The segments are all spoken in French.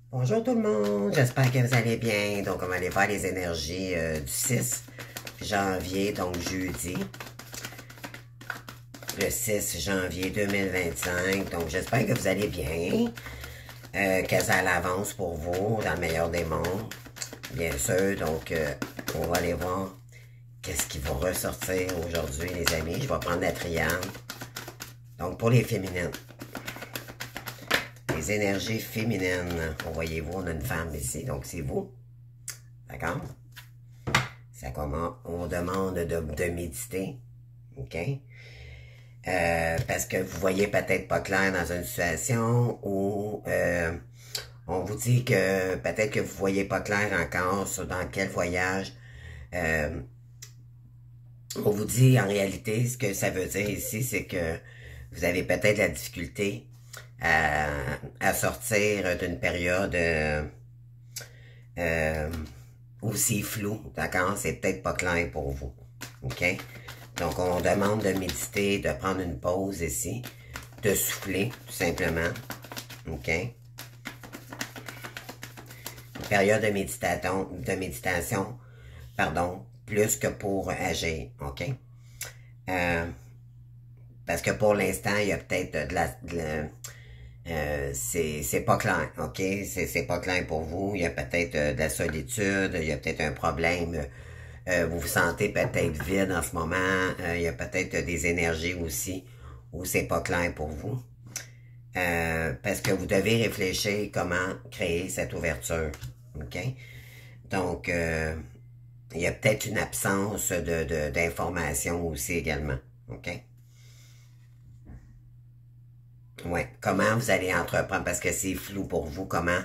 Bonjour tout le monde, j'espère que vous allez bien. Donc, on va aller voir les énergies du 6 janvier, donc jeudi, le 6 janvier 2025. Donc, j'espère que vous allez bien, que ça l'avance pour vous, dans le meilleur des mondes, bien sûr. Donc, on va aller voir qu'est-ce qui va ressortir aujourd'hui, les amis. Je vais prendre la triade. Donc, pour les féminines. Les énergies féminines. Voyez-vous, on a une femme ici, donc c'est vous. D'accord? Ça commence, on demande de méditer. OK? Parce que vous voyez peut-être pas clair dans une situation où on vous dit que peut-être que vous voyez pas clair encore sur dans quel voyage. On vous dit en réalité ce que ça veut dire ici, c'est que vous avez peut-être la difficulté à sortir d'une période où c'est flou, d'accord? C'est peut-être pas clair pour vous, OK? Donc, on demande de méditer, de prendre une pause ici, de souffler, tout simplement, OK? Une période de méditation, pardon, plus que pour agir, OK? Parce que pour l'instant, il y a peut-être c'est pas clair, ok? C'est pas clair pour vous. Il y a peut-être de la solitude, il y a peut-être un problème. Vous vous sentez peut-être vide en ce moment. Il y a peut-être des énergies aussi où c'est pas clair pour vous. Parce que vous devez réfléchir comment créer cette ouverture, ok? Donc, il y a peut-être une absence d'information aussi également, ok? Ouais, comment vous allez entreprendre, parce que c'est flou pour vous, comment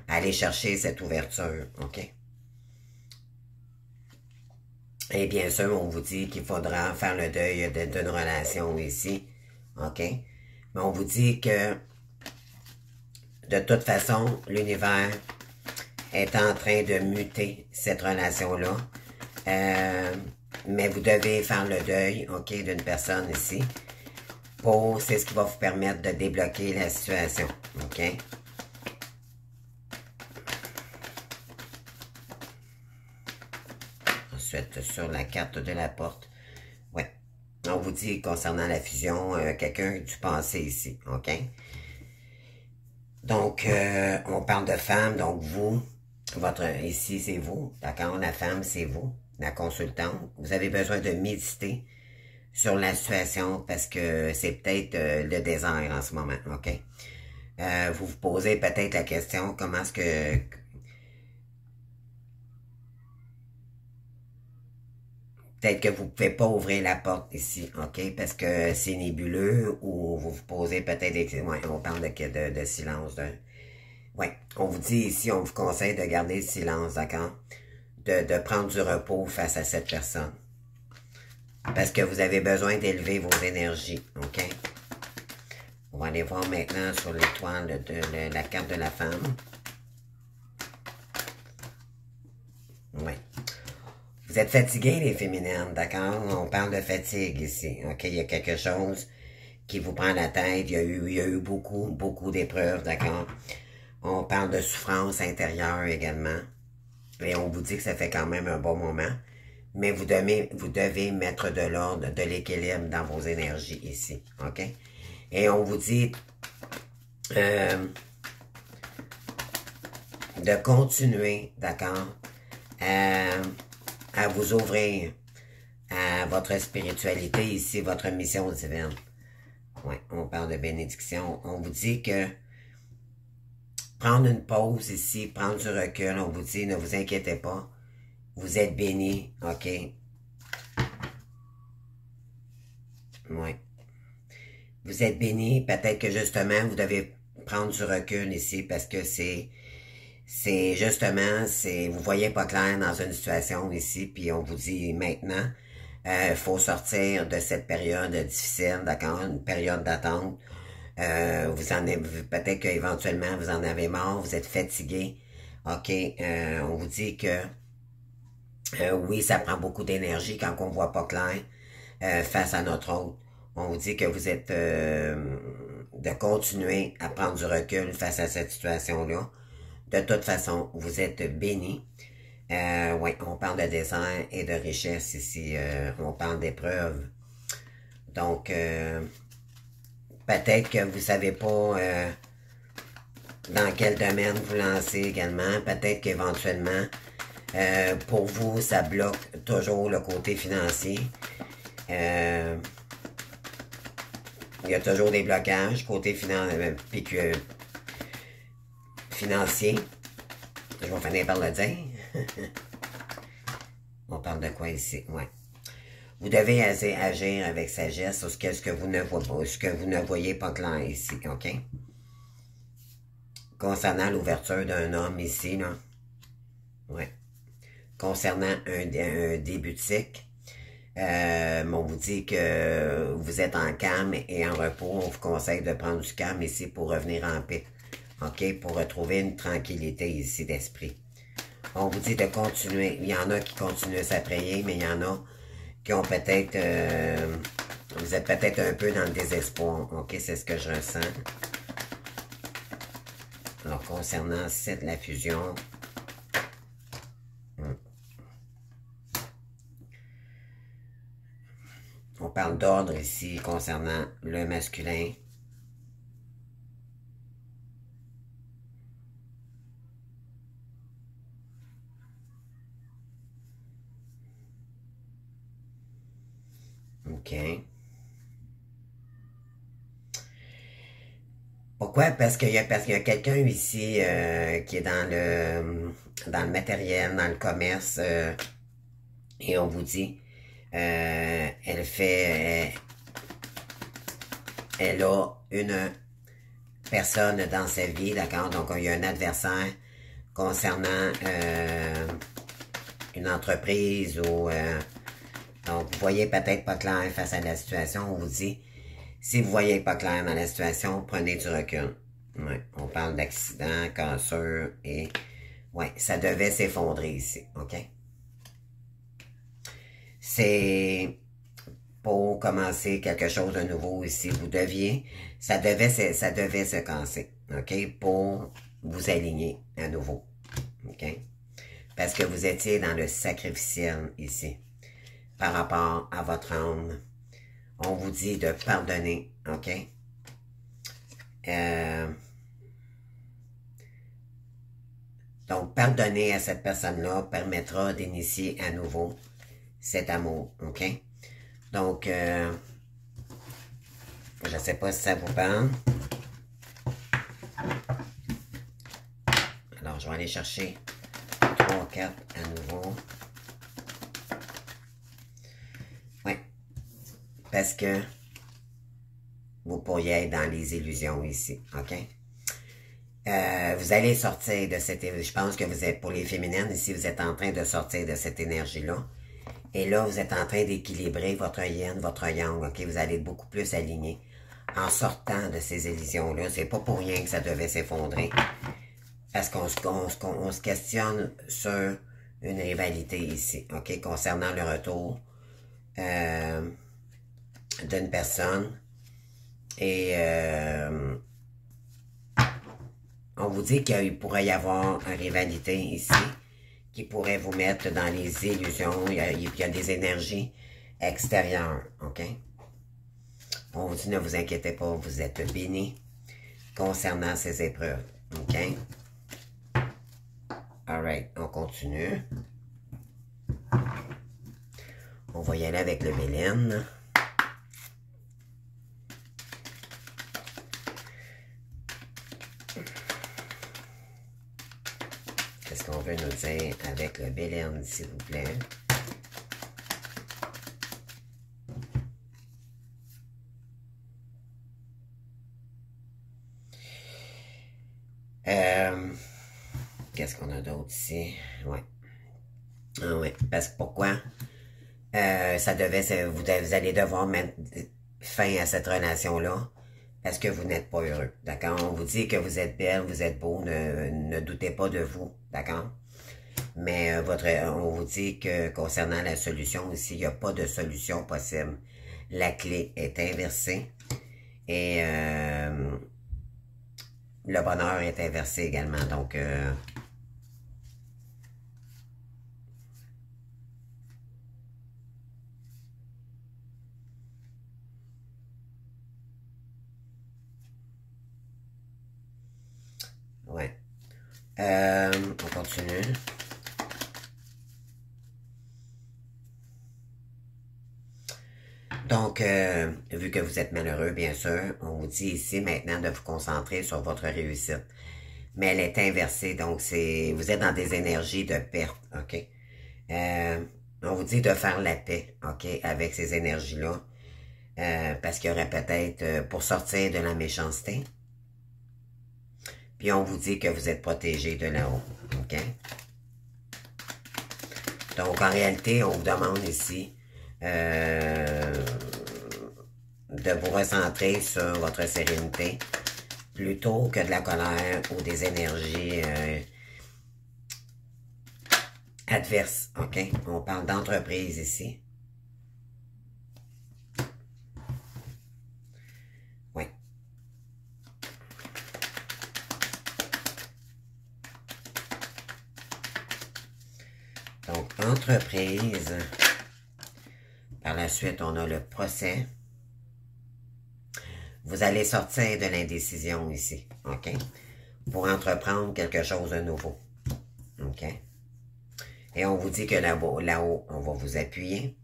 aller chercher cette ouverture, OK? Et bien sûr, on vous dit qu'il faudra faire le deuil d'une relation ici, OK? Mais on vous dit que, de toute façon, l'univers est en train de muter cette relation-là. Mais vous devez faire le deuil, OK, d'une personne ici. C'est ce qui va vous permettre de débloquer la situation, OK? Ensuite, sur la carte de la porte, ouais, on vous dit concernant la fusion, quelqu'un du passé ici, OK? Donc, on parle de femme, donc vous, ici c'est vous, d'accord? La femme c'est vous, la consultante. Vous avez besoin de méditer sur la situation parce que c'est peut-être le désert en ce moment, OK? Vous vous posez peut-être la question, comment est-ce que... Peut-être que vous ne pouvez pas ouvrir la porte ici, OK? Parce que c'est nébuleux ou vous vous posez peut-être... Ouais, on parle de silence. Ouais, on vous dit ici, on vous conseille de garder le silence, d'accord? De prendre du repos face à cette personne. Parce que vous avez besoin d'élever vos énergies, OK? On va aller voir maintenant sur l'étoile de la carte de la femme. Oui. Vous êtes fatigués, les féminines, d'accord? On parle de fatigue ici, OK? Il y a quelque chose qui vous prend la tête. Il y a eu beaucoup d'épreuves, d'accord? On parle de souffrance intérieure également. Et on vous dit que ça fait quand même un bon moment. Mais vous devez mettre de l'ordre, de l'équilibre dans vos énergies ici, OK? Et on vous dit de continuer, d'accord, à vous ouvrir à votre spiritualité ici, votre mission divine. Oui, on parle de bénédiction. On vous dit que prendre une pause ici, prendre du recul, on vous dit, ne vous inquiétez pas, vous êtes bénis, OK? Oui. Vous êtes bénis, peut-être que justement, vous devez prendre du recul ici parce que c'est justement, vous voyez pas clair dans une situation ici, puis on vous dit maintenant, faut sortir de cette période difficile, d'accord, une période d'attente. Peut-être qu'éventuellement vous en avez marre, vous êtes fatigué, ok. On vous dit que oui, ça prend beaucoup d'énergie quand on voit pas clair face à notre autre. On vous dit que vous êtes de continuer à prendre du recul face à cette situation-là. De toute façon, vous êtes bénis. Oui, on parle de désert et de richesse ici. On parle d'épreuves. Donc, peut-être que vous ne savez pas dans quel domaine vous lancez également. Peut-être qu'éventuellement, pour vous, ça bloque toujours le côté financier. Il y a toujours des blocages côté financier. Je vais finir par le dire. On parle de quoi ici? Ouais. Vous devez agir avec sagesse sur ce que vous ne voyez pas, ce que vous ne voyez pas clair ici, OK? Concernant l'ouverture d'un homme ici, là. Ouais. Concernant un début de cycle, on vous dit que vous êtes en calme et en repos. On vous conseille de prendre du calme ici pour revenir en paix. OK? Pour retrouver une tranquillité ici d'esprit. On vous dit de continuer. Il y en a qui continuent à prier, mais il y en a qui ont peut-être... vous êtes peut-être un peu dans le désespoir. OK? C'est ce que je ressens. Alors, concernant la fusion... On parle d'ordre ici concernant le masculin. OK. Pourquoi? Parce qu'il y a quelqu'un ici qui est dans le matériel, dans le commerce, et on vous dit, elle a une personne dans sa vie, d'accord? Donc, il y a un adversaire concernant une entreprise ou... donc, vous voyez peut-être pas clair face à la situation. On vous dit, si vous voyez pas clair dans la situation, prenez du recul. Ouais, on parle d'accident, cassure et... ouais, ça devait s'effondrer ici, OK? C'est pour commencer quelque chose de nouveau ici. Vous deviez... ça devait se casser, OK? Pour vous aligner à nouveau, OK? Parce que vous étiez dans le sacrificiel ici. Par rapport à votre âme. On vous dit de pardonner, OK? Donc, pardonner à cette personne-là permettra d'initier à nouveau cet amour, OK? Donc, je ne sais pas si ça vous parle. Alors, je vais aller chercher 3 cartes à nouveau. Parce que vous pourriez être dans les illusions ici, OK? Vous allez sortir de cette... je pense que vous êtes, pour les féminines, ici, vous êtes en train de sortir de cette énergie-là. Et là, vous êtes en train d'équilibrer votre yin, votre yang, OK? Vous allez être beaucoup plus aligné en sortant de ces illusions-là. C'est pas pour rien que ça devait s'effondrer. Parce qu'on se questionne sur une rivalité ici, OK? Concernant le retour... d'une personne et on vous dit qu'il pourrait y avoir une rivalité ici qui pourrait vous mettre dans les illusions. Il y a des énergies extérieures, OK? On vous dit ne vous inquiétez pas, vous êtes bénis concernant ces épreuves, OK? Alright, on continue. On va y aller avec le Bélène. Qu'est-ce qu'on veut nous dire avec le Bélène, s'il vous plaît? Qu'est-ce qu'on a d'autre ici? Ouais. Ah ouais. Parce que pourquoi? Vous allez devoir mettre fin à cette relation-là parce que vous n'êtes pas heureux, d'accord? On vous dit que vous êtes belle, vous êtes beau, ne doutez pas de vous, d'accord? Mais on vous dit que concernant la solution ici, il n'y a pas de solution possible. La clé est inversée et le bonheur est inversé également. Donc, ouais. On continue. Donc, vu que vous êtes malheureux, bien sûr, on vous dit ici maintenant de vous concentrer sur votre réussite. Mais elle est inversée, donc vous êtes dans des énergies de perte, OK? On vous dit de faire la paix, OK, avec ces énergies-là. Parce qu'il y aurait peut-être, pour sortir de la méchanceté, puis on vous dit que vous êtes protégé de là-haut, OK? Donc, en réalité, on vous demande ici de vous recentrer sur votre sérénité plutôt que de la colère ou des énergies adverses, OK? On parle d'entreprise ici. Oui. Donc, entreprise. Par la suite, on a le procès. Vous allez sortir de l'indécision ici, OK? Pour entreprendre quelque chose de nouveau, OK? Et on vous dit que là-haut, on va vous appuyer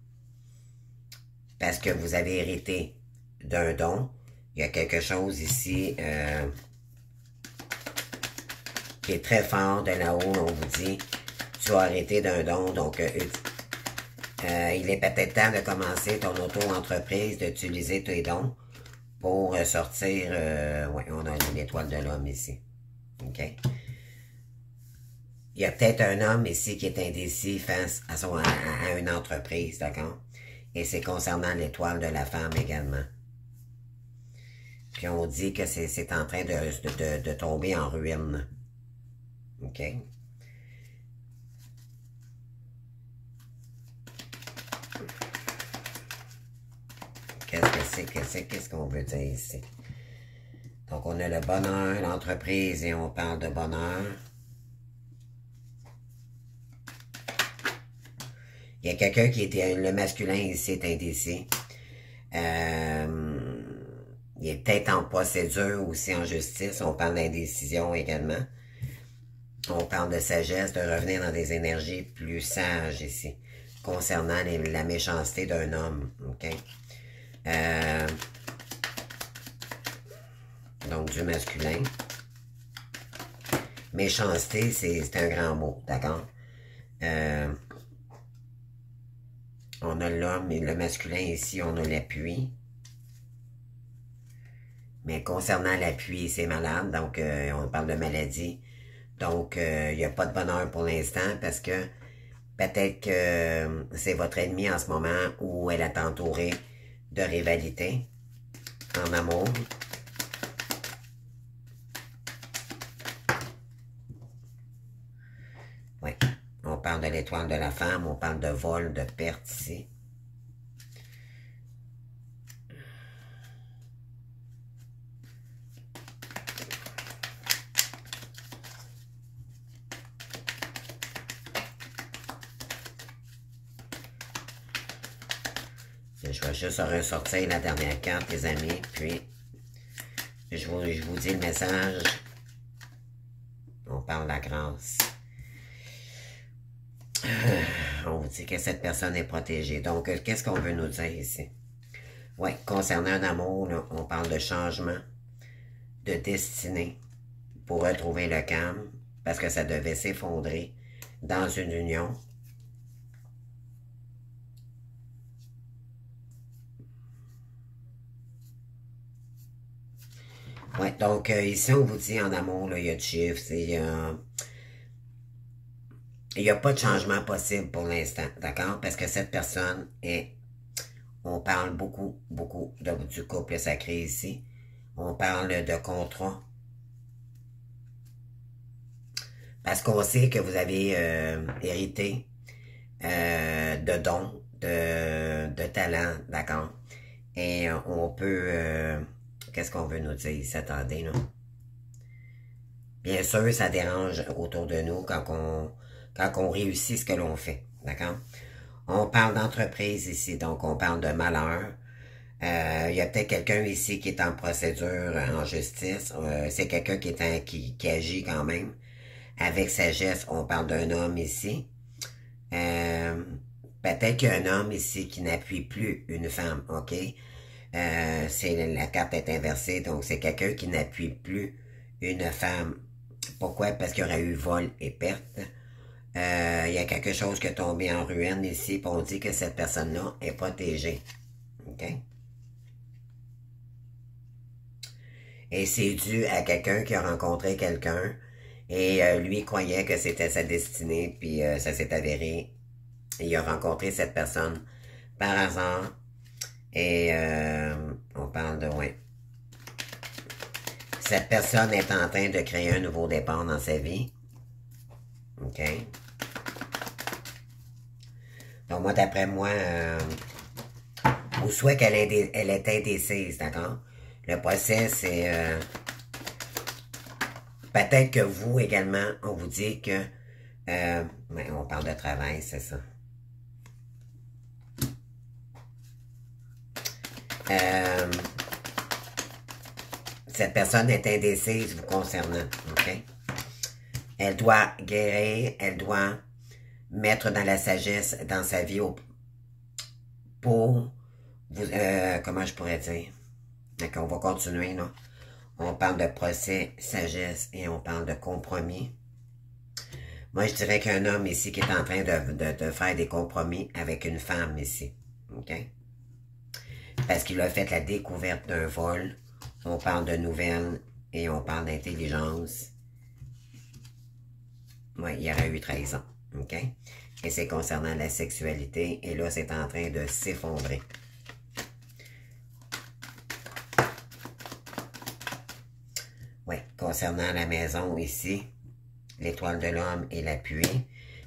parce que vous avez hérité d'un don. Il y a quelque chose ici qui est très fort de là-haut. On vous dit, tu as hérité d'un don, donc il est peut-être temps de commencer ton auto-entreprise, d'utiliser tes dons pour sortir, ouais, on a l'étoile de l'homme ici. OK? Il y a peut-être un homme ici qui est indécis face à une entreprise, d'accord? Et c'est concernant l'étoile de la femme également. Puis on dit que c'est en train de tomber en ruine. OK? Qu'est-ce qu'on veut dire ici? Donc, on a le bonheur, l'entreprise, et on parle de bonheur. Il y a quelqu'un qui était, le masculin ici est indécis. Il est peut-être en procédure aussi en justice. On parle d'indécision également. On parle de sagesse, de revenir dans des énergies plus sages ici, concernant la méchanceté d'un homme. OK? Donc, du masculin. Méchanceté, c'est un grand mot, d'accord? On a l'homme et le masculin ici, on a l'appui. Mais concernant l'appui, c'est malade, donc on parle de maladie. Donc, il n'y a pas de bonheur pour l'instant parce que peut-être que c'est votre ennemi en ce moment où elle est entourée de rivalité en amour. Oui, on parle de l'étoile de la femme, on parle de vol, de perte ici. Je vais juste ressortir la dernière carte, les amis, puis je vous dis le message. On parle de la grâce. On vous dit que cette personne est protégée. Donc, qu'est-ce qu'on veut nous dire ici? Oui, concernant un amour, là, on parle de changement, de destinée, pour retrouver le calme, parce que ça devait s'effondrer dans une union. Ouais, donc ici, on vous dit en amour, là, il y a du chiffre, il n'y a pas de changement possible pour l'instant, d'accord? Parce que cette personne est, on parle beaucoup du couple sacré ici. On parle de contrat. Parce qu'on sait que vous avez hérité de dons, de talents, d'accord? Et on peut, qu'est-ce qu'on veut nous dire ici? Attendez, là. Bien sûr, ça dérange autour de nous quand on réussit ce que l'on fait. D'accord? On parle d'entreprise ici, donc on parle de malheur. Il y a peut-être quelqu'un ici qui est en procédure en justice. C'est quelqu'un qui agit quand même. Avec sagesse, on parle d'un homme ici. Euh, Peut-être qu'il y a un homme ici qui n'appuie plus une femme, ok? La carte est inversée, donc c'est quelqu'un qui n'appuie plus une femme. Pourquoi? Parce qu'il y aurait eu vol et perte. Il y a quelque chose qui est tombé en ruine ici, puis on dit que cette personne-là est protégée. OK? Et c'est dû à quelqu'un qui a rencontré quelqu'un et lui croyait que c'était sa destinée, puis ça s'est avéré. Il a rencontré cette personne par hasard et on parle de, ouais. Cette personne est en train de créer un nouveau départ dans sa vie. OK? Donc moi, d'après moi, ou soit elle est indécise, d'accord? Le procès, c'est... peut-être que vous également, on vous dit que... ouais, on parle de travail, c'est ça. Cette personne est indécise vous concernant, ok? Elle doit guérir, elle doit mettre dans la sagesse dans sa vie pour vous, comment je pourrais dire? D'accord, on va continuer, là. On parle de procès, sagesse et on parle de compromis. Moi, je dirais qu'un homme ici qui est en train de faire des compromis avec une femme ici, ok? Parce qu'il a fait la découverte d'un vol. On parle de nouvelles et on parle d'intelligence. Oui, il y aurait eu 13 ans. OK? Et c'est concernant la sexualité. Et là, c'est en train de s'effondrer. Oui, concernant la maison ici, l'étoile de l'homme et l'appui.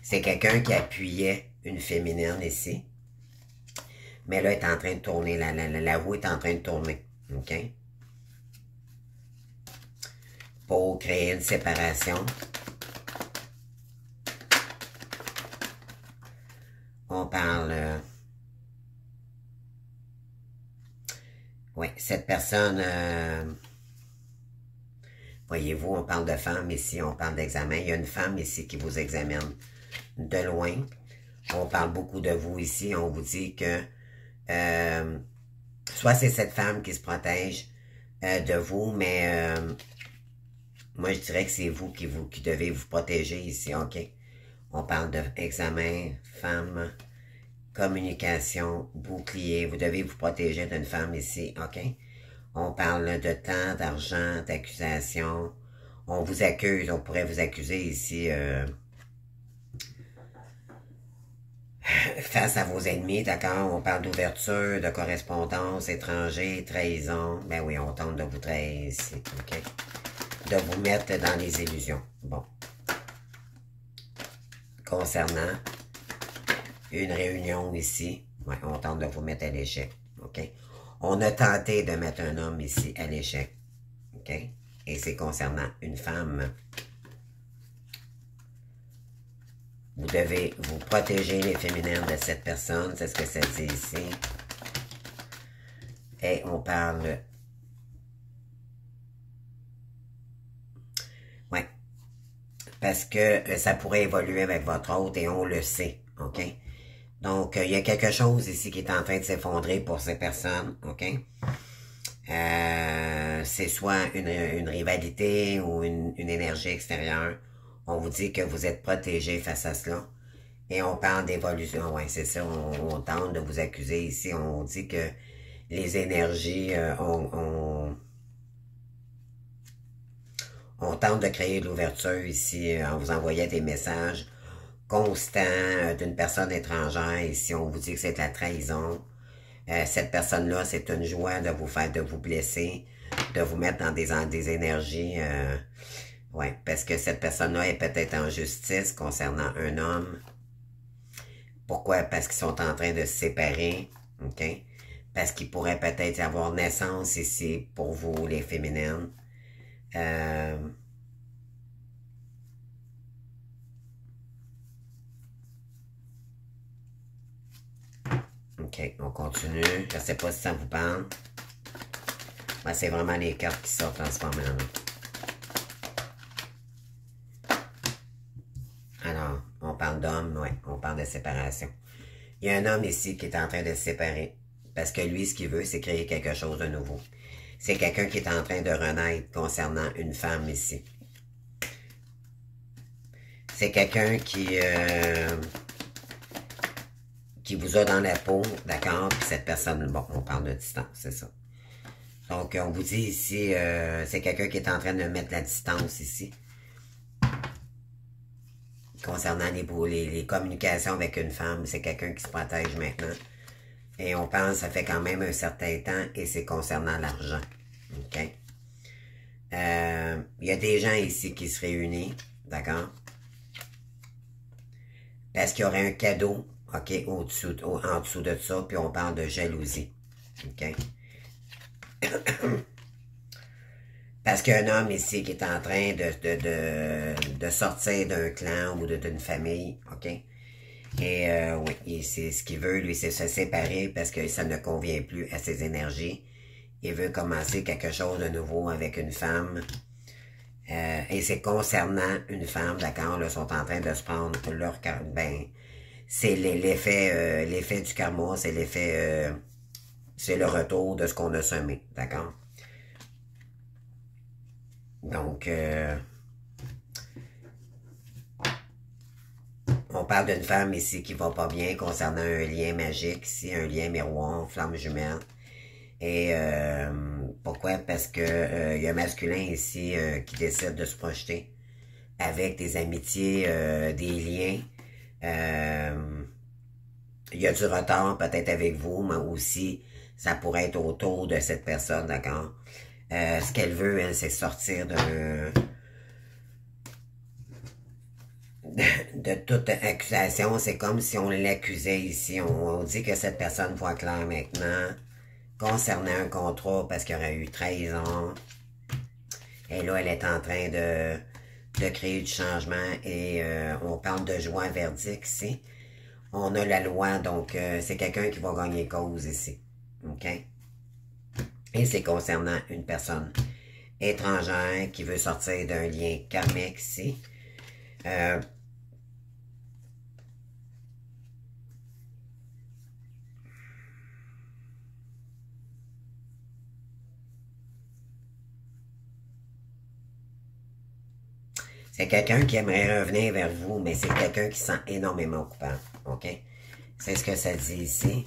C'est quelqu'un qui appuyait une féminine ici. Mais là, elle est en train de tourner. La roue est en train de tourner. OK? Pour créer une séparation. On parle... oui, cette personne... voyez-vous, on parle de femme ici, on parle d'examen. Il y a une femme ici qui vous examine de loin. On parle beaucoup de vous ici. On vous dit que... soit c'est cette femme qui se protège de vous, mais... moi, je dirais que c'est vous qui devez vous protéger ici, OK? On parle d'examen, femme, communication, bouclier. Vous devez vous protéger d'une femme ici, OK? On parle de temps, d'argent, d'accusation. On vous accuse, on pourrait vous accuser ici face à vos ennemis, d'accord? On parle d'ouverture, de correspondance, étranger, trahison. Ben oui, on tente de vous trahir ici, OK? De vous mettre dans les illusions. Bon. Concernant une réunion ici, ouais, on tente de vous mettre à l'échec, OK? On a tenté de mettre un homme ici à l'échec, OK? Et c'est concernant une femme. Vous devez vous protéger les féminines de cette personne, c'est ce que ça dit ici. Et on parle... ouais. Parce que ça pourrait évoluer avec votre autre et on le sait, OK? Donc, il y a quelque chose ici qui est en train de s'effondrer pour ces personnes, OK? C'est soit une rivalité ou une énergie extérieure. On vous dit que vous êtes protégé face à cela. Et on parle d'évolution, ouais, c'est ça, on tente de vous accuser ici. On dit que les énergies, on tente de créer de l'ouverture ici en vous envoyant des messages constants d'une personne étrangère. Ici, on vous dit que c'est de la trahison. Cette personne-là, c'est une joie de vous faire, de vous blesser, de vous mettre dans des énergies. Ouais, parce que cette personne-là est peut-être en justice concernant un homme. Pourquoi? Parce qu'ils sont en train de se séparer. OK? Parce qu'il pourrait peut-être y avoir naissance ici pour vous, les féminines. OK, on continue. Je ne sais pas si ça vous parle. Ben, c'est vraiment les cartes qui sortent en ce moment. Là. Alors, on parle d'homme, oui, on parle de séparation. Il y a un homme ici qui est en train de se séparer. Parce que lui, ce qu'il veut, c'est créer quelque chose de nouveau. C'est quelqu'un qui est en train de renaître concernant une femme ici. C'est quelqu'un qui vous a dans la peau, d'accord? Puis cette personne, bon, on parle de distance, c'est ça. Donc, on vous dit ici, c'est quelqu'un qui est en train de mettre la distance ici. Concernant les communications avec une femme, c'est quelqu'un qui se protège maintenant. Et on pense, ça fait quand même un certain temps, et c'est concernant l'argent. OK? Il y a des gens ici qui se réunissent, d'accord? Parce qu'il y aurait un cadeau, OK, en dessous de ça, puis on parle de jalousie. OK? Parce qu'il y a un homme ici qui est en train de sortir d'un clan ou d'une famille, OK? Et oui, c'est ce qu'il veut, lui, c'est se séparer parce que ça ne convient plus à ses énergies. Il veut commencer quelque chose de nouveau avec une femme. Et c'est concernant une femme, d'accord, là, sont en train de se prendre leur karma. Ben, c'est l'effet du karma, c'est l'effet, c'est le retour de ce qu'on a semé, d'accord? Donc, on parle d'une femme ici qui va pas bien concernant un lien magique, ici, un lien miroir, flamme jumelle. Et pourquoi? Parce que y a un masculin ici qui décide de se projeter avec des amitiés, des liens. Il y a du retard peut-être avec vous, mais aussi ça pourrait être autour de cette personne, d'accord? Ce qu'elle veut, elle, c'est sortir de toute accusation. C'est comme si on l'accusait ici. On dit que cette personne voit clair maintenant concernant un contrat parce qu'il y aurait eu 13 ans. Et là, elle est en train de créer du changement et on parle de joie verdict ici. On a la loi, donc c'est quelqu'un qui va gagner cause ici. OK? Et c'est concernant une personne étrangère qui veut sortir d'un lien karmique ici. C'est quelqu'un qui aimerait revenir vers vous, mais c'est quelqu'un qui se sent énormément coupable. OK? C'est ce que ça dit ici.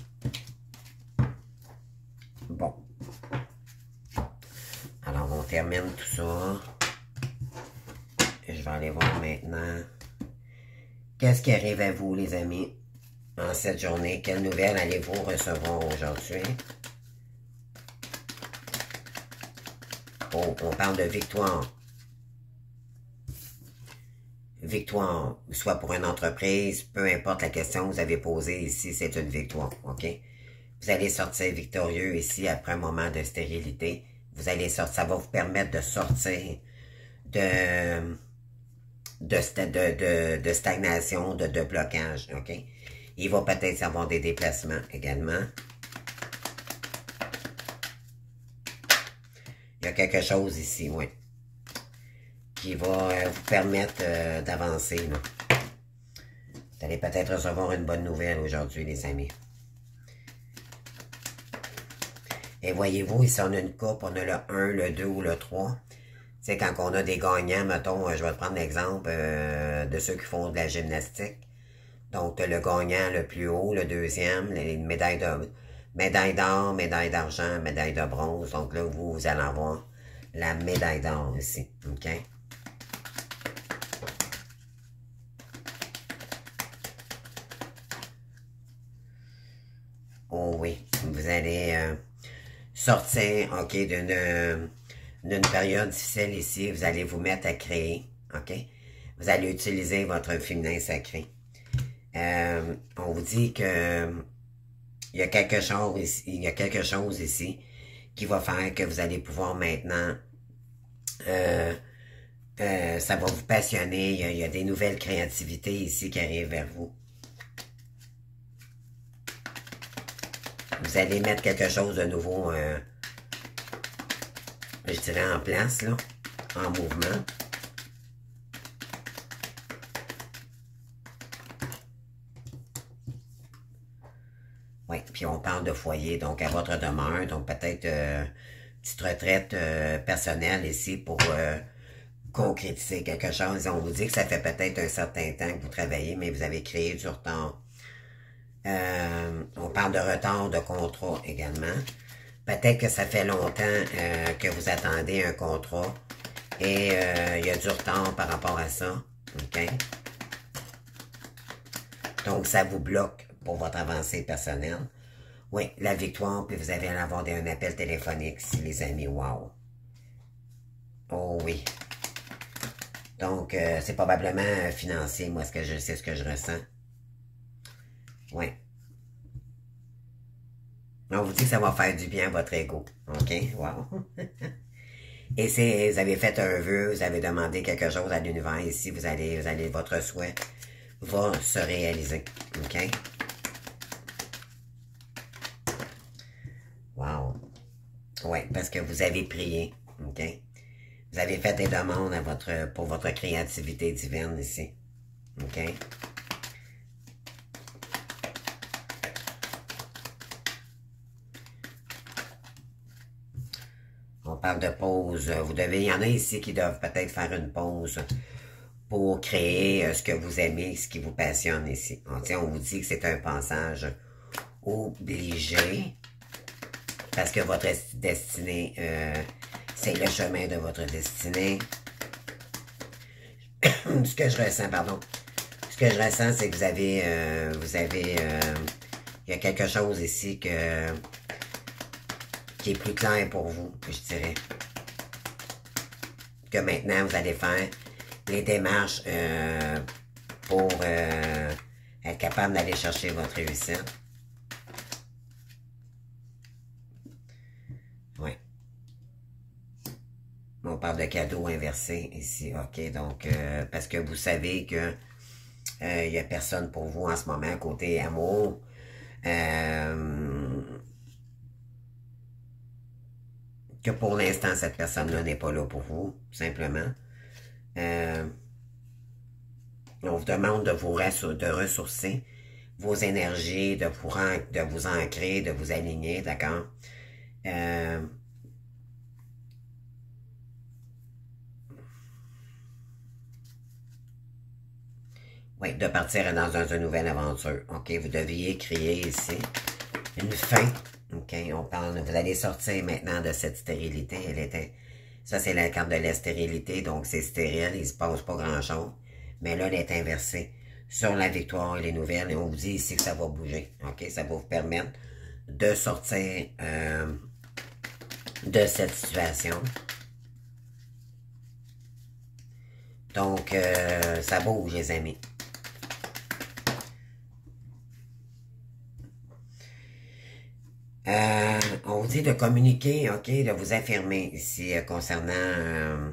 Bon. Alors, on termine tout ça. Je vais aller voir maintenant. Qu'est-ce qui arrive à vous, les amis, en cette journée? Quelles nouvelles allez-vous recevoir aujourd'hui? Oh, on parle de victoire. Victoire, soit pour une entreprise, peu importe la question que vous avez posée ici, c'est une victoire, OK? Vous allez sortir victorieux ici après un moment de stérilité. Vous allez sortir, ça va vous permettre de sortir de stagnation, de blocage, OK? Il va peut-être y avoir des déplacements également. Il y a quelque chose ici, oui, qui va vous permettre d'avancer. Vous allez peut-être recevoir une bonne nouvelle aujourd'hui, les amis. Et voyez-vous, ici, on a une coupe, on a le 1, le 2 ou le 3. C'est quand on a des gagnants, mettons, je vais te prendre l'exemple de ceux qui font de la gymnastique. Donc, le gagnant le plus haut, le deuxième, les médailles d'or, médaille d'argent, médaille de bronze. Donc là, vous allez avoir la médaille d'or ici, OK? Oh oui, vous allez sortir, OK, d'une période difficile ici. Vous allez vous mettre à créer, OK? Vous allez utiliser votre féminin sacré. On vous dit que il y a quelque chose ici qui va faire que vous allez pouvoir maintenant ça va vous passionner. Il y a des nouvelles créativités ici qui arrivent vers vous. Vous allez mettre quelque chose de nouveau, je dirais, en place, là, en mouvement. Oui, puis on parle de foyer, donc à votre demeure, donc peut-être petite retraite personnelle ici pour concrétiser quelque chose. On vous dit que ça fait peut-être un certain temps que vous travaillez, mais vous avez créé du retard. On parle de retard de contrat également. Peut-être que ça fait longtemps que vous attendez un contrat et il y a du retard par rapport à ça. OK? Donc, ça vous bloque pour votre avancée personnelle. Oui, la victoire, puis vous allez avoir un appel téléphonique ici, les amis. Wow! Oh oui! Donc, c'est probablement financier, moi, c'est ce que je ressens. Oui. On vous dit que ça va faire du bien à votre ego. OK? Wow! Et si vous avez fait un vœu, vous avez demandé quelque chose à l'univers ici, votre souhait va se réaliser. OK? Wow! Oui, parce que vous avez prié. OK? Vous avez fait des demandes pour votre créativité divine ici. OK? On parle de pause. Il y en a ici qui doivent peut-être faire une pause pour créer ce que vous aimez, ce qui vous passionne ici. On vous dit que c'est un passage obligé parce que votre destinée, c'est le chemin de votre destinée. Ce que je ressens, pardon. Ce que je ressens, c'est que il y a quelque chose ici qui est plus clair pour vous, je dirais. Que maintenant, vous allez faire les démarches pour être capable d'aller chercher votre réussite. Oui. On parle de cadeau inversé ici, ok? Donc, parce que vous savez que il n'y a personne pour vous en ce moment, côté amour. Que pour l'instant, cette personne-là n'est pas là pour vous, simplement. On vous demande de ressourcer vos énergies, de vous ancrer, de vous aligner, d'accord? Oui, de partir dans une nouvelle aventure. OK, vous deviez créer ici une fin. OK, vous allez sortir maintenant de cette stérilité. Ça, c'est la carte de la stérilité, donc c'est stérile, il ne se passe pas grand-chose. Mais là, elle est inversée sur la victoire et les nouvelles, et on vous dit ici que ça va bouger. OK, ça va vous permettre de sortir de cette situation. Donc, ça bouge, les amis. On vous dit de communiquer, ok, de vous affirmer ici concernant...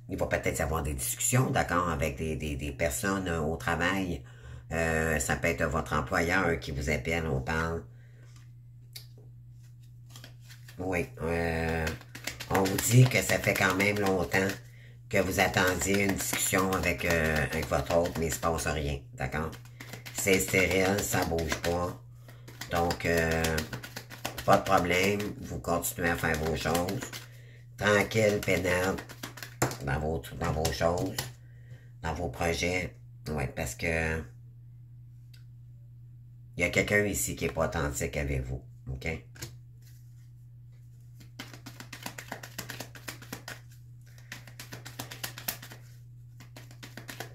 il va peut-être y avoir des discussions, d'accord, avec des personnes au travail. Ça peut être votre employeur qui vous appelle, on parle. Oui, on vous dit que ça fait quand même longtemps que vous attendiez une discussion avec votre autre, mais il ne se passe rien, d'accord? C'est stérile, ça bouge pas. Donc, pas de problème. Vous continuez à faire vos choses. Tranquille, pénètre dans vos choses, dans vos projets. Oui, parce que il y a quelqu'un ici qui n'est pas authentique avec vous. OK? Il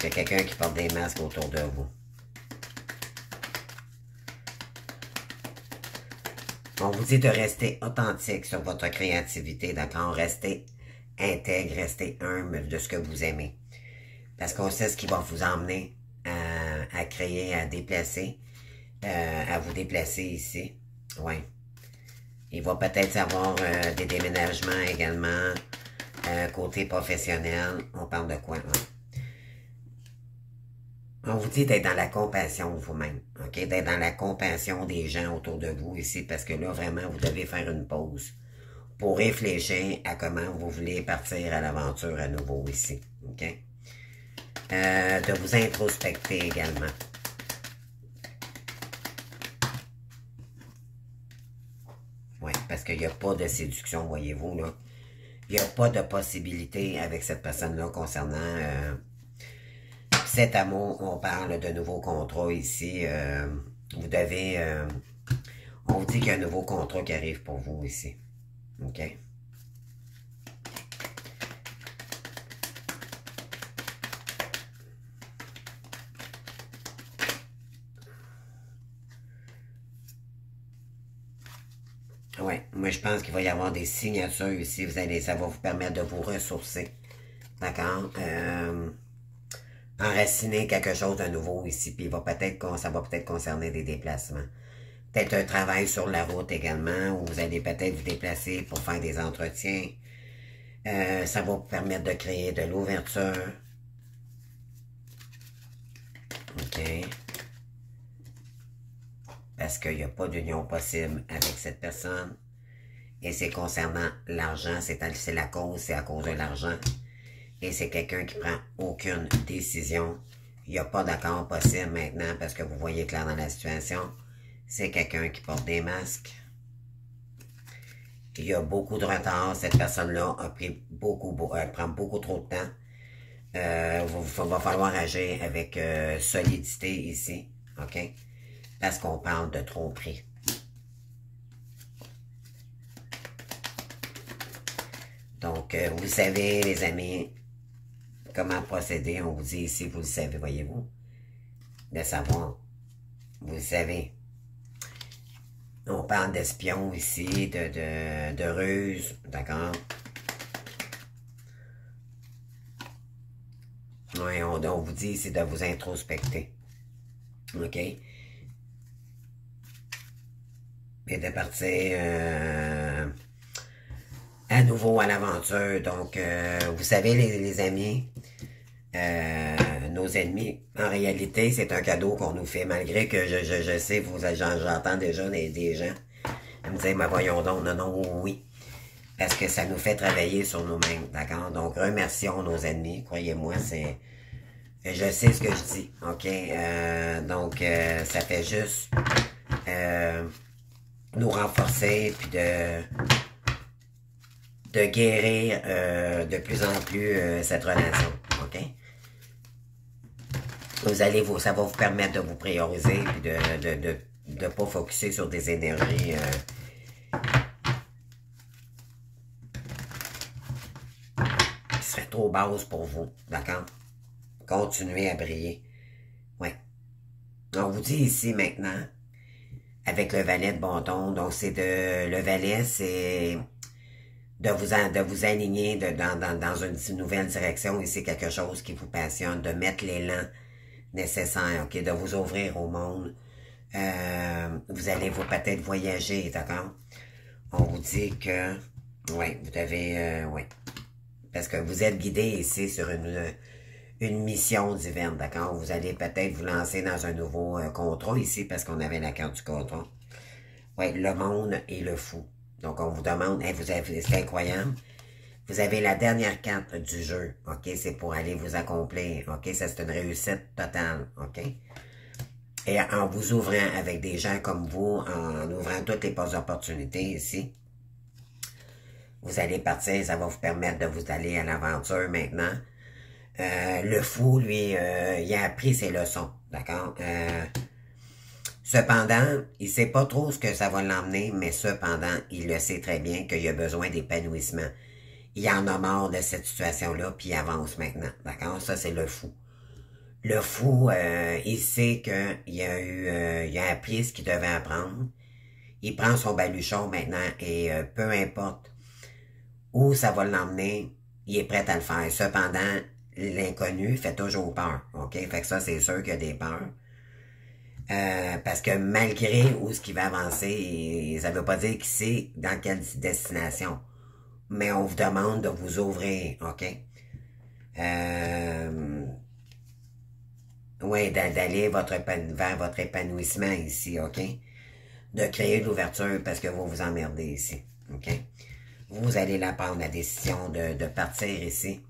y a quelqu'un qui porte des masques autour de vous. On vous dit de rester authentique sur votre créativité, d'accord? Restez intègre, restez humble de ce que vous aimez. Parce qu'on sait ce qui va vous emmener à créer, à déplacer, à vous déplacer ici. Oui. Il va peut-être y avoir des déménagements également, côté professionnel. On parle de quoi? Hein? On vous dit d'être dans la compassion de vous-même, ok? D'être dans la compassion des gens autour de vous ici, parce que là, vraiment, vous devez faire une pause pour réfléchir à comment vous voulez partir à l'aventure à nouveau ici, ok? De vous introspecter également. Oui, parce qu'il n'y a pas de séduction, voyez-vous, là. Il n'y a pas de possibilité avec cette personne-là concernant cet amour. On parle de nouveaux contrats ici. Vous devez... on vous dit qu'il y a un nouveau contrat qui arrive pour vous ici. OK? Oui, moi je pense qu'il va y avoir des signatures ici. Ça va vous permettre de vous ressourcer. D'accord? Enraciner quelque chose de nouveau ici. Puis ça va peut-être concerner des déplacements. Peut-être un travail sur la route également, où vous allez peut-être vous déplacer pour faire des entretiens. Ça va vous permettre de créer de l'ouverture. OK? Parce qu'il n'y a pas d'union possible avec cette personne. Et c'est concernant l'argent, c'est la cause, c'est à cause de l'argent. Et c'est quelqu'un qui prend aucune décision. Il n'y a pas d'accord possible maintenant parce que vous voyez clair dans la situation. C'est quelqu'un qui porte des masques. Il y a beaucoup de retard. Cette personne-là a pris elle prend beaucoup trop de temps. Va falloir agir avec solidité ici. OK? Parce qu'on parle de tromperie. Donc, vous savez, les amis, comment procéder. On vous dit ici, vous le savez, voyez-vous. De savoir. Vous le savez. On parle d'espions ici, de ruse, d'accord? Oui, on vous dit ici de vous introspecter. OK? Et de partir à nouveau à l'aventure. Donc, vous savez, les amis, nos ennemis, en réalité, c'est un cadeau qu'on nous fait, malgré que je sais, j'entends déjà des gens me dire, mais voyons donc, non, oui. Parce que ça nous fait travailler sur nous-mêmes, d'accord? Donc, remercions nos ennemis, croyez-moi, je sais ce que je dis, ok? Donc, ça fait juste nous renforcer, puis de guérir de plus en plus cette relation, ok? Ça va vous permettre de vous prioriser, puis de pas focusser sur des énergies qui seraient trop basses pour vous, d'accord? Continuez à briller. Ouais. On vous dit ici maintenant, avec le valet de bâton, donc le valet, c'est de vous aligner dans une nouvelle direction, et c'est quelque chose qui vous passionne, de mettre l'élan nécessaire, ok, de vous ouvrir au monde. Vous allez peut-être voyager, d'accord? On vous dit que, oui, vous devez, oui, parce que vous êtes guidé ici sur une mission divine, d'accord? Vous allez peut-être vous lancer dans un nouveau contrat ici, parce qu'on avait la carte du contrat. Oui, le monde et le fou. Donc, on vous demande, hey, c'est incroyable. Vous avez la dernière carte du jeu, ok? C'est pour aller vous accomplir, ok? Ça, c'est une réussite totale, ok? Et en vous ouvrant avec des gens comme vous, en ouvrant toutes les opportunités ici, vous allez partir, ça va vous permettre de vous aller à l'aventure maintenant. Le fou, lui, il a appris ses leçons, d'accord? Cependant, il sait pas trop ce que ça va l'emmener, mais cependant, il le sait très bien qu'il a besoin d'épanouissement. Il en a marre de cette situation-là, puis il avance maintenant, d'accord? Ça, c'est le fou. Le fou, il sait qu'il a appris ce qu'il devait apprendre. Il prend son baluchon maintenant, et peu importe où ça va l'emmener, il est prêt à le faire. Cependant, l'inconnu fait toujours peur, ok? Fait que ça, c'est sûr qu'il y a des peurs. Parce que malgré où ce qui va avancer, ça veut pas dire qu'il sait dans quelle destination. Mais on vous demande de vous ouvrir, ok? Oui, d'aller vers votre épanouissement ici, OK? De créer de l'ouverture parce que vous vous emmerdez ici, OK? Vous allez la prendre la décision de partir ici.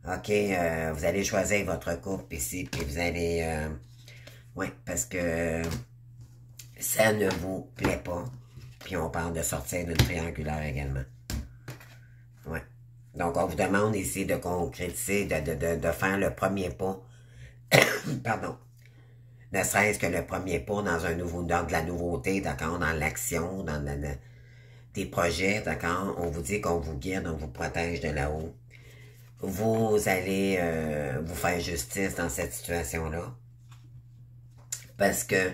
OK, vous allez choisir votre couple ici, puis vous allez... oui, parce que ça ne vous plaît pas. Puis on parle de sortir d'une triangulaire également. Ouais. Donc, on vous demande ici de concrétiser, de faire le premier pas. Pardon. Ne serait-ce que le premier pas dans de la nouveauté, d'accord, dans l'action, des projets, d'accord. On vous dit qu'on vous guide, on vous protège de là-haut. Vous allez vous faire justice dans cette situation-là. Parce que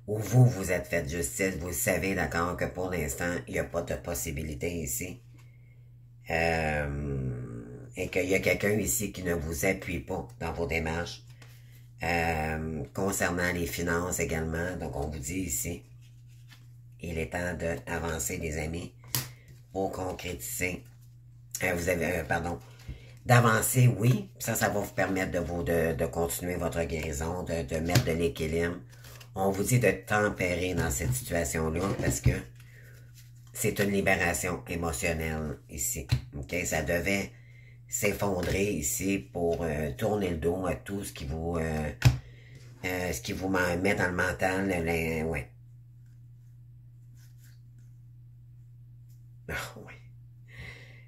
vous vous êtes fait justice, vous savez, d'accord, que pour l'instant, il n'y a pas de possibilité ici. Et qu'il y a quelqu'un ici qui ne vous appuie pas dans vos démarches. Concernant les finances également, donc on vous dit ici, il est temps d'avancer les amis, pour concrétiser. Pardon, d'avancer, oui, ça va vous permettre de continuer votre guérison, de mettre de l'équilibre. On vous dit de tempérer dans cette situation-là parce que c'est une libération émotionnelle ici. OK? Ça devait s'effondrer ici pour tourner le dos à tout ce qui vous met dans le mental. Ouais. Oh, ouais.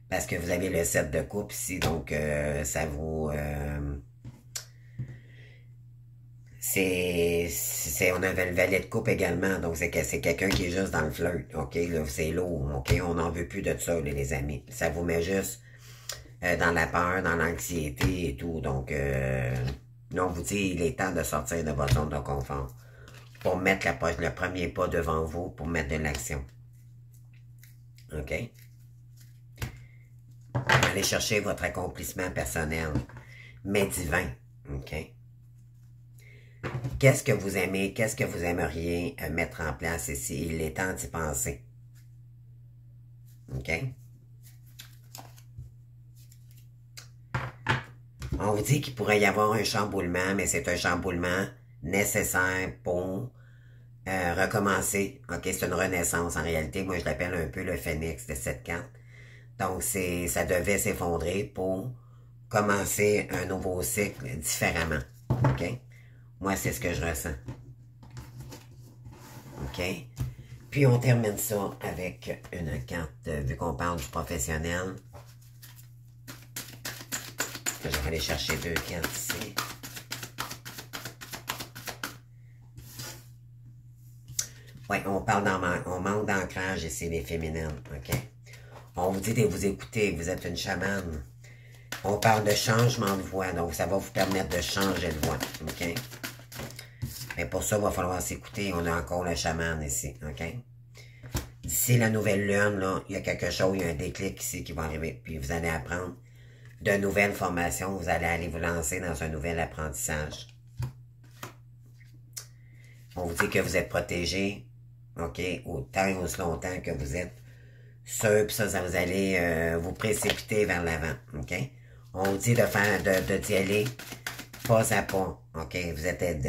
Parce que vous avez le 7 de coupe ici, donc ça vous... on avait le valet de coupe également, donc c'est quelqu'un qui est juste dans le flirt, ok, c'est lourd, ok, on n'en veut plus de ça, là, les amis. Ça vous met juste dans la peur, dans l'anxiété et tout, donc on vous dit, il est temps de sortir de votre zone de confort pour mettre le premier pas devant vous, pour mettre de l'action. Ok? Allez chercher votre accomplissement personnel, mais divin, ok? Qu'est-ce que vous aimez, qu'est-ce que vous aimeriez mettre en place ici? Il est temps d'y penser. OK? On vous dit qu'il pourrait y avoir un chamboulement, mais c'est un chamboulement nécessaire pour recommencer. OK? C'est une renaissance. En réalité, moi, je l'appelle un peu le phénix de cette carte. Donc, ça devait s'effondrer pour commencer un nouveau cycle différemment. OK? Moi, c'est ce que je ressens. OK? Puis, on termine ça avec une carte, vu qu'on parle du professionnel. Je vais aller chercher 2 cartes ici. Oui, on manque d'ancrage ici, les féminines. OK? On vous dit de vous écouter, vous êtes une chamane. On parle de changement de voix, donc ça va vous permettre de changer de voix. OK? Mais pour ça, il va falloir s'écouter. On a encore le chaman ici, OK? D'ici la nouvelle lune, là, il y a quelque chose, il y a un déclic ici qui va arriver. Puis vous allez apprendre de nouvelles formations. Vous allez aller vous lancer dans un nouvel apprentissage. On vous dit que vous êtes protégé, OK? Autant et aussi longtemps que vous êtes sûr, puis ça vous allez vous précipiter vers l'avant, OK? On vous dit d'y aller pas à pas, OK?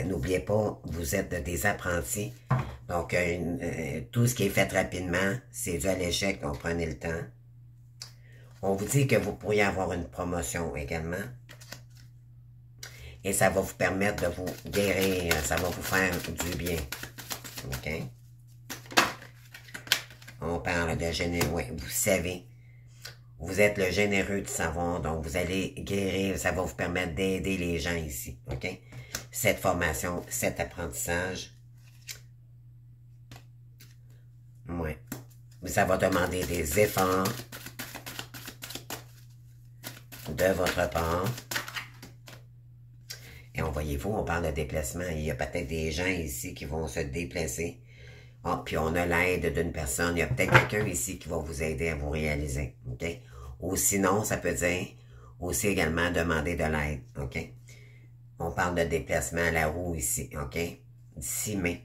N'oubliez pas, vous êtes des apprentis. Donc, tout ce qui est fait rapidement, c'est dû à l'échec, donc prenez le temps. On vous dit que vous pourriez avoir une promotion également. Et ça va vous permettre de vous guérir, ça va vous faire du bien. OK? On parle de généreux, oui, vous savez. Vous êtes le généreux du savoir, donc vous allez guérir, ça va vous permettre d'aider les gens ici, OK? Cette formation, cet apprentissage, oui. Ça va demander des efforts de votre part. Et voyez-vous, on parle de déplacement. Il y a peut-être des gens ici qui vont se déplacer. Ah, puis on a l'aide d'une personne. Il y a peut-être quelqu'un ici qui va vous aider à vous réaliser. OK? Ou sinon, ça peut dire aussi également demander de l'aide. OK? On parle de déplacement à la roue ici. OK? D'ici mai.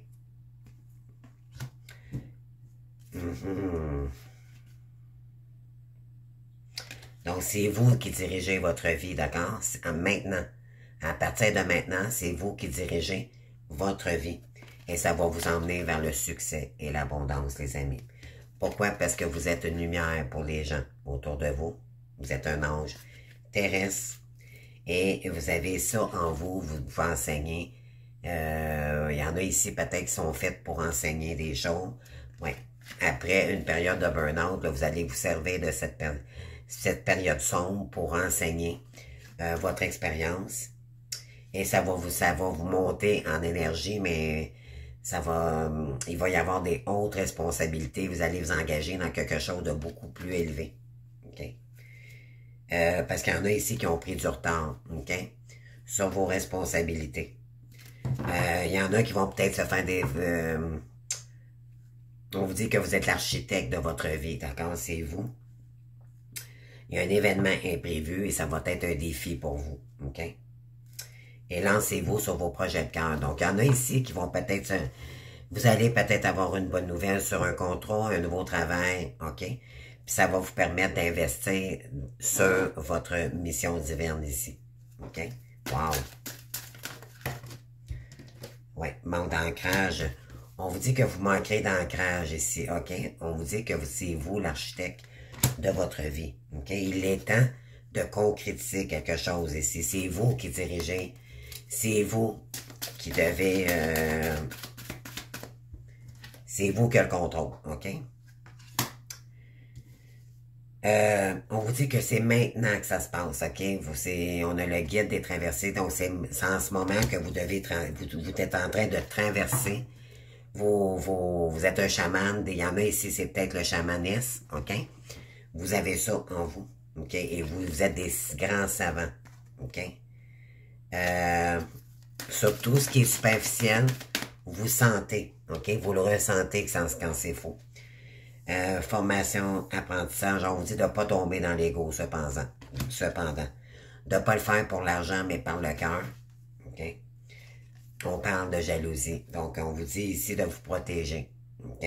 Donc, c'est vous qui dirigez votre vie, d'accord? Maintenant. À partir de maintenant, c'est vous qui dirigez votre vie. Et ça va vous emmener vers le succès et l'abondance, les amis. Pourquoi? Parce que vous êtes une lumière pour les gens autour de vous. Vous êtes un ange terrestre. Et vous avez ça en vous, vous pouvez enseigner. Il y en a ici peut-être qui sont faites pour enseigner des choses. Ouais. Après une période de burn-out, vous allez vous servir de cette période sombre pour enseigner votre expérience. Et ça va vous monter en énergie, mais il va y avoir des hautes responsabilités. Vous allez vous engager dans quelque chose de beaucoup plus élevé. OK? Parce qu'il y en a ici qui ont pris du retard, OK? Sur vos responsabilités. Il y en a qui vont peut-être se faire des... on vous dit que vous êtes l'architecte de votre vie, d'accord? C'est vous. Il y a un événement imprévu et ça va être un défi pour vous, OK? Et lancez-vous sur vos projets de cœur. Donc, il y en a ici qui vont peut-être... Vous allez peut-être avoir une bonne nouvelle sur un contrat, un nouveau travail, OK? Puis ça va vous permettre d'investir sur votre mission divine ici, OK? Wow! Oui, manque d'ancrage. On vous dit que vous manquerez d'ancrage ici, OK? On vous dit que c'est vous l'architecte de votre vie, OK? Il est temps de concrétiser quelque chose ici. C'est vous qui dirigez. C'est vous qui devez... c'est vous qui avez le contrôle, OK? On vous dit que c'est maintenant que ça se passe, OK? On a le guide des traversées, donc c'est en ce moment que vous devez... Vous êtes en train de traverser. Vous êtes un chaman. Il y en a ici, c'est peut-être le chamanisme, OK? Vous avez ça en vous, OK? Et vous êtes des grands savants, OK? Sur tout ce qui est superficiel, vous sentez, OK? Vous le ressentez quand c'est faux. Formation, apprentissage, on vous dit de ne pas tomber dans l'ego, cependant. De ne pas le faire pour l'argent, mais par le cœur, OK? On parle de jalousie, donc on vous dit ici de vous protéger, OK?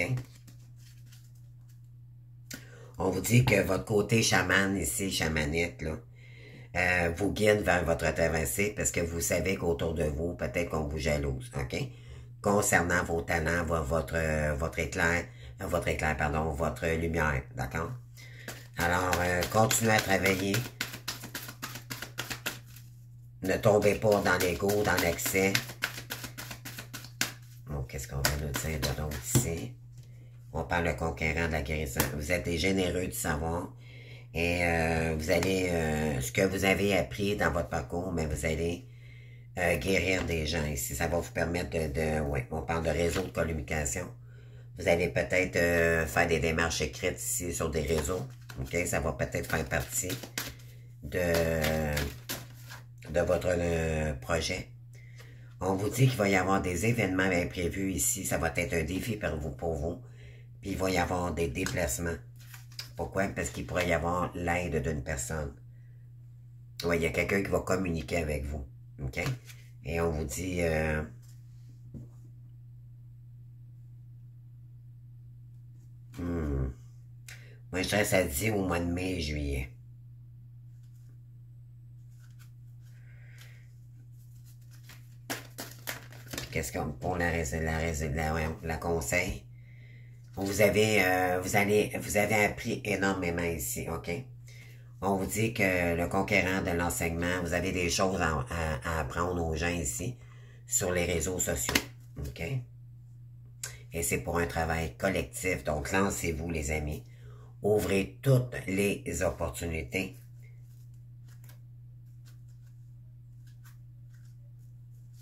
On vous dit que votre côté chaman ici, chamanique, là, vous guide vers votre traversée parce que vous savez qu'autour de vous, peut-être qu'on vous jalouse, OK? Concernant vos talents, votre lumière, d'accord? Alors, continuez à travailler. Ne tombez pas dans l'ego, dans l'excès. Bon, qu'est-ce qu'on va nous dire de l'autre ici? On parle de conquérant de la guérison. Vous êtes des généreux du savoir. Et vous allez, ce que vous avez appris dans votre parcours, mais vous allez guérir des gens ici. Ça va vous permettre ouais, on parle de réseau de communication. Vous allez peut-être faire des démarches écrites ici sur des réseaux. OK? Ça va peut-être faire partie de votre projet. On vous dit qu'il va y avoir des événements imprévus ici. Ça va être un défi pour vous. Puis il va y avoir des déplacements. Pourquoi? Parce qu'il pourrait y avoir l'aide d'une personne. Oui, il y a quelqu'un qui va communiquer avec vous. OK? Et on vous dit... Moi, je dirais que ça dit au mois de mai et juillet. Qu'est-ce qu'on... Pour la conseil? Vous avez appris énormément ici, OK? On vous dit que le conquérant de l'enseignement, vous avez des choses à apprendre aux gens ici sur les réseaux sociaux, OK? Et c'est pour un travail collectif, donc lancez-vous les amis. Ouvrez toutes les opportunités.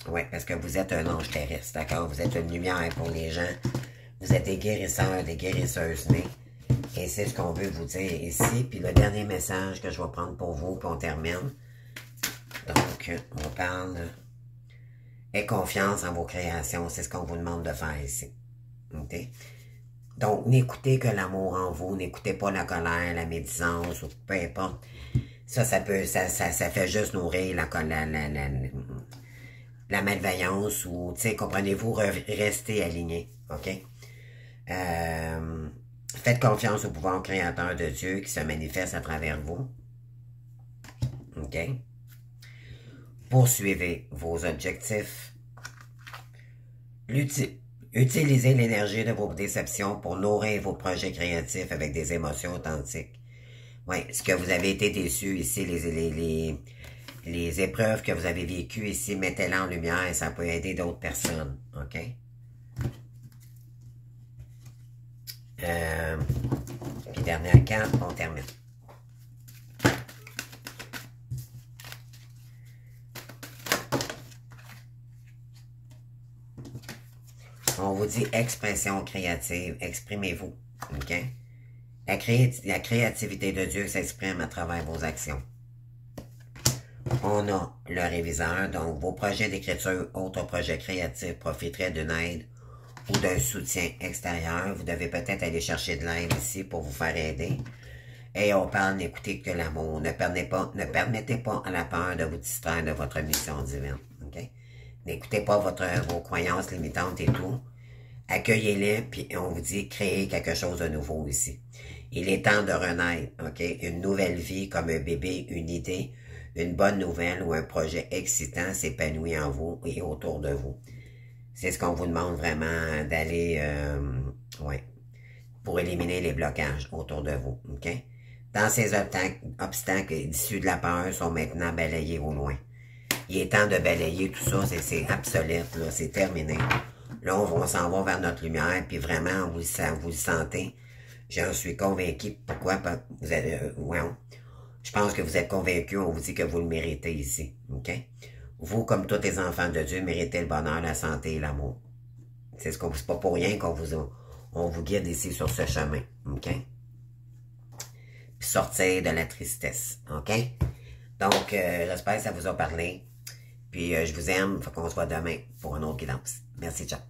Oui, parce que vous êtes un ange terrestre, d'accord? Vous êtes une lumière pour les gens. Vous êtes des guérisseurs, des guérisseuses nées. Et c'est ce qu'on veut vous dire ici. Puis le dernier message que je vais prendre pour vous, puis on termine. Donc, on parle... Aie confiance en vos créations. C'est ce qu'on vous demande de faire ici. OK? Donc, n'écoutez que l'amour en vous. N'écoutez pas la colère, la médisance, ou peu importe. Ça fait juste nourrir la malveillance ou, tu sais, comprenez-vous, restez alignés. OK? Faites confiance au pouvoir créateur de Dieu qui se manifeste à travers vous. OK? poursuivez vos objectifs. Utilisez l'énergie de vos déceptions pour nourrir vos projets créatifs avec des émotions authentiques. Oui, ce que vous avez été déçu ici, les épreuves que vous avez vécues ici, mettez-les en lumière et ça peut aider d'autres personnes. OK? Puis dernière carte, on termine. On vous dit expression créative, exprimez-vous. OK? La créativité de Dieu s'exprime à travers vos actions. On a le réviseur, donc vos projets d'écriture, autres projets créatifs profiteraient d'une aide ou d'un soutien extérieur. Vous devez peut-être aller chercher de l'aide ici pour vous faire aider. Et on parle d'écouter que l'amour. Ne permettez pas à la peur de vous distraire de votre mission divine. Okay? N'écoutez pas vos croyances limitantes et tout. Accueillez-les, puis on vous dit créer quelque chose de nouveau ici. Il est temps de renaître, ok? Une nouvelle vie comme un bébé, une idée, une bonne nouvelle ou un projet excitant s'épanouit en vous et autour de vous. C'est ce qu'on vous demande vraiment d'aller, pour éliminer les blocages autour de vous, ok? Dans ces obstacles issus de la peur sont maintenant balayés au loin. Il est temps de balayer tout ça, c'est obsolète, là, c'est terminé. Là, on s'en va vers notre lumière, puis vraiment, vous le sentez. J'en suis convaincu. Pourquoi? Vous avez, je pense que vous êtes convaincu, on vous dit que vous le méritez ici. OK? Vous, comme tous les enfants de Dieu, méritez le bonheur, la santé et l'amour. C'est pas pour rien qu'on vous guide ici sur ce chemin. OK? Puis sortir de la tristesse. OK? Donc, j'espère que ça vous a parlé. Puis, je vous aime. Faut qu'on se voit demain pour un autre guidance. Merci, ciao.